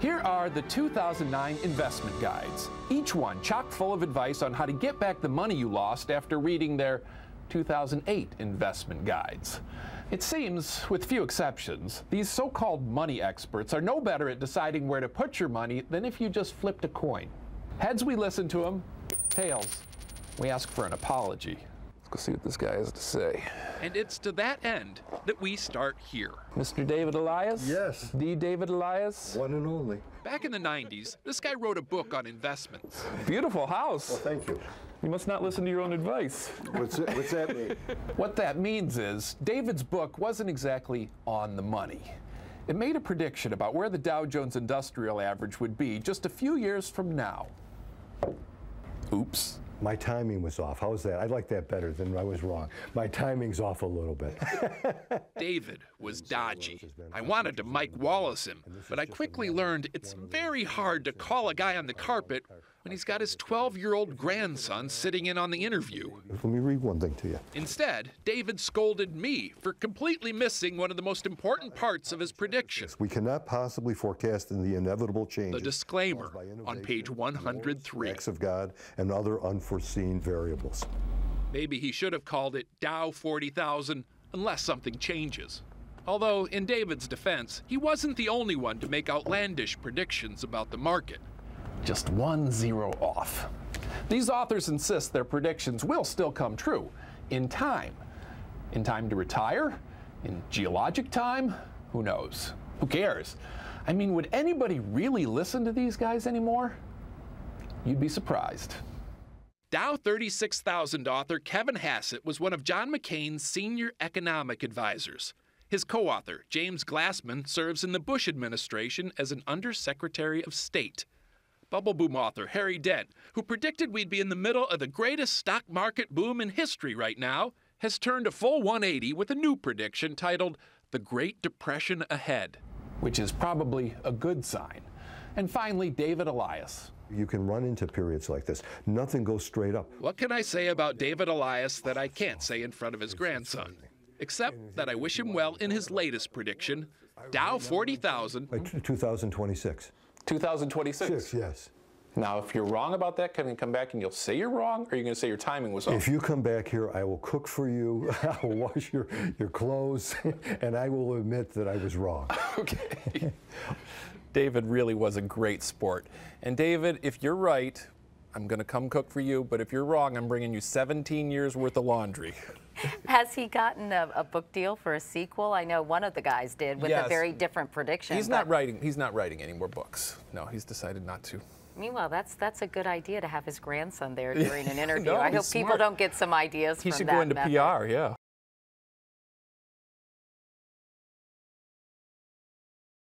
Here are the 2009 investment guides, each one chock full of advice on how to get back the money you lost after reading their 2008 investment guides. It seems, with few exceptions, these so-called money experts are no better at deciding where to put your money than if you just flipped a coin. Heads, we listen to them. Tails, we ask for an apology. Let's go see what this guy has to say. And it's to that end that we start here. Mr. David Elias? Yes. The David Elias? One and only. Back in the 90s, this guy wrote a book on investments. Beautiful house. Well, thank you. You must not listen to your own advice. What's that mean? What that means is David's book wasn't exactly on the money. It made a prediction about where the Dow Jones Industrial Average would be just a few years from now. Oops. My timing was off. How's that? I like that better than I was wrong. My timing's off a little bit. David was dodgy. I wanted to Mike Wallace him, but I quickly learned it's very hard to call a guy on the carpet when he's got his 12-year-old grandson sitting in on the interview. Let me read one thing to you. Instead, David scolded me for completely missing one of the most important parts of his prediction. We cannot possibly forecast in the inevitable changes. The disclaimer on page 103. Acts of God and other unforeseen variables. Maybe he should have called it Dow 40,000 unless something changes. Although, in David's defense, he wasn't the only one to make outlandish predictions about the market. Just 1 0 off. These authors insist their predictions will still come true in time. In time to retire? In geologic time? Who knows? Who cares? I mean, would anybody really listen to these guys anymore? You'd be surprised. Dow 36,000 author Kevin Hassett was one of John McCain's senior economic advisors. His co-author, James Glassman, serves in the Bush administration as an Undersecretary of State. Bubble Boom author Harry Dent, who predicted we'd be in the middle of the greatest stock market boom in history right now, has turned a full 180 with a new prediction titled The Great Depression Ahead. Which is probably a good sign. And finally, David Elias. You can run into periods like this. Nothing goes straight up. What can I say about David Elias that I can't say in front of his grandson? Except that I wish him well in his latest prediction, Dow 40,000. 2026. 2026? Yes. Now, if you're wrong about that, can you come back and you'll say you're wrong, or are you going to say your timing was off? If you come back here, I will cook for you, I will wash your clothes, and I will admit that I was wrong. Okay. David really was a great sport. And David, if you're right, I'm going to come cook for you, but if you're wrong, I'm bringing you 17 years worth of laundry. Has he gotten a book deal for a sequel? I know one of the guys did with a very different prediction. He's not writing any more books. No, he's decided not to. Meanwhile, that's a good idea to have his grandson there during an interview. No, I hope smart. people don't get some ideas from that. He should go into PR, yeah.